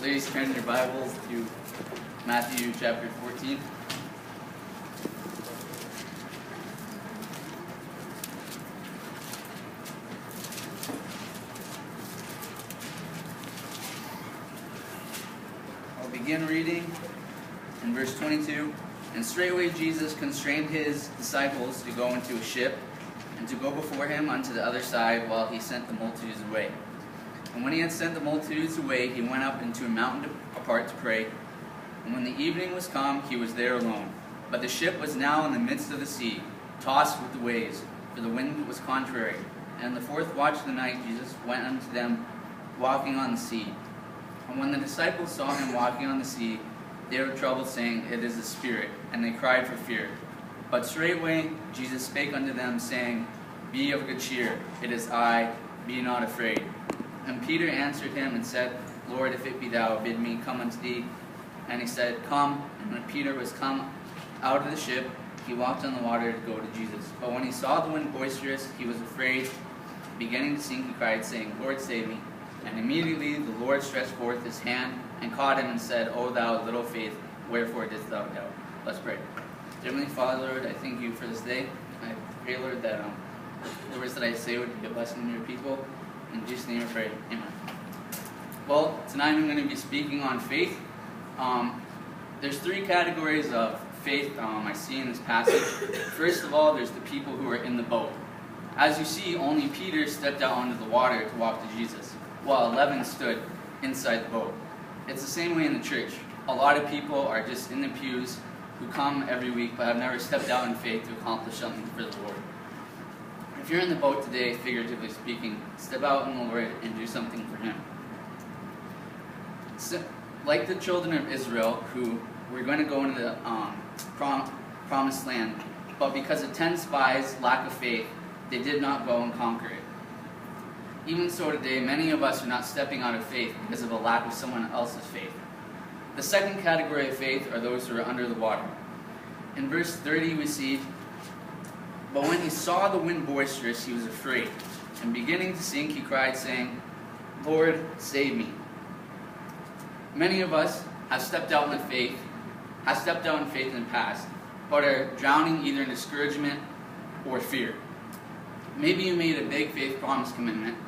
Ladies, turn your Bibles to Matthew chapter 14. I'll begin reading in verse 22. And straightway Jesus constrained his disciples to go into a ship, and to go before him unto the other side, while he sent the multitudes away. And when he had sent the multitudes away, he went up into a mountain apart to pray. And when the evening was come, he was there alone. But the ship was now in the midst of the sea, tossed with the waves, for the wind was contrary. And in the fourth watch of the night Jesus went unto them, walking on the sea. And when the disciples saw him walking on the sea, they were troubled, saying, It is a spirit. And they cried for fear. But straightway Jesus spake unto them, saying, Be of good cheer, it is I, be not afraid. And Peter answered him and said, Lord, if it be thou, bid me come unto thee. And he said, Come. And when Peter was come out of the ship, he walked on the water to go to Jesus. But when he saw the wind boisterous, he was afraid. Beginning to sink, he cried, saying, Lord, save me. And immediately the Lord stretched forth his hand and caught him and said, O thou of little faith, wherefore didst thou doubt? Let's pray. Heavenly Father, Lord, I thank you for this day. I pray, Lord, that the words that I say would be a blessing to your people. In Jesus' name I pray. Amen. Well, tonight I'm going to be speaking on faith. There's three categories of faith I see in this passage. First of all, there's the people who are in the boat. As you see, only Peter stepped out onto the water to walk to Jesus, while 11 stood inside the boat. It's the same way in the church. A lot of people are just in the pews who come every week but have never stepped out in faith to accomplish something for the Lord. If you're in the boat today, figuratively speaking, step out in the Lord and do something for Him. So, like the children of Israel, who were going to go into the promised land, but because of 10 spies' lack of faith, they did not go and conquer it. Even so today, many of us are not stepping out of faith because of a lack of someone else's faith. The second category of faith are those who are under the water. In verse 30 we see, But when he saw the wind boisterous, he was afraid, and beginning to sink, he cried, saying, Lord, save me. Many of us have stepped out in faith in the past, but are drowning either in discouragement or fear. Maybe you made a big faith promise commitment,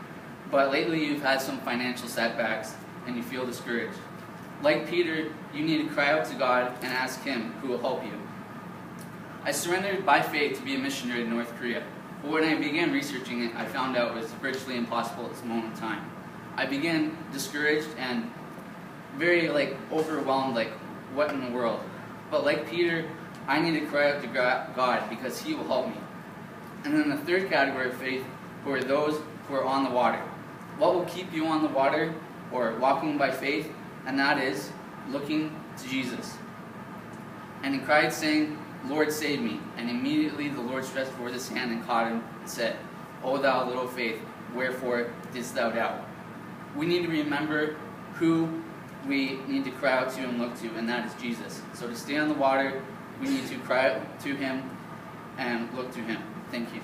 but lately you've had some financial setbacks and you feel discouraged. Like Peter, you need to cry out to God and ask Him who will help you. I surrendered by faith to be a missionary to North Korea, but when I began researching it, I found out it was virtually impossible at this moment in time. I began discouraged and very overwhelmed, what in the world? But like Peter, I need to cry out to God because He will help me. And then the third category of faith, who are those who are on the water. What will keep you on the water or walking by faith? And that is looking to Jesus. And he cried, saying, Lord, save me. And immediately the Lord stretched forth his hand and caught him and said, O thou little faith, wherefore didst thou doubt? We need to remember who we need to cry out to and look to, and that is Jesus. So to stay on the water, we need to cry out to Him and look to Him. Thank you.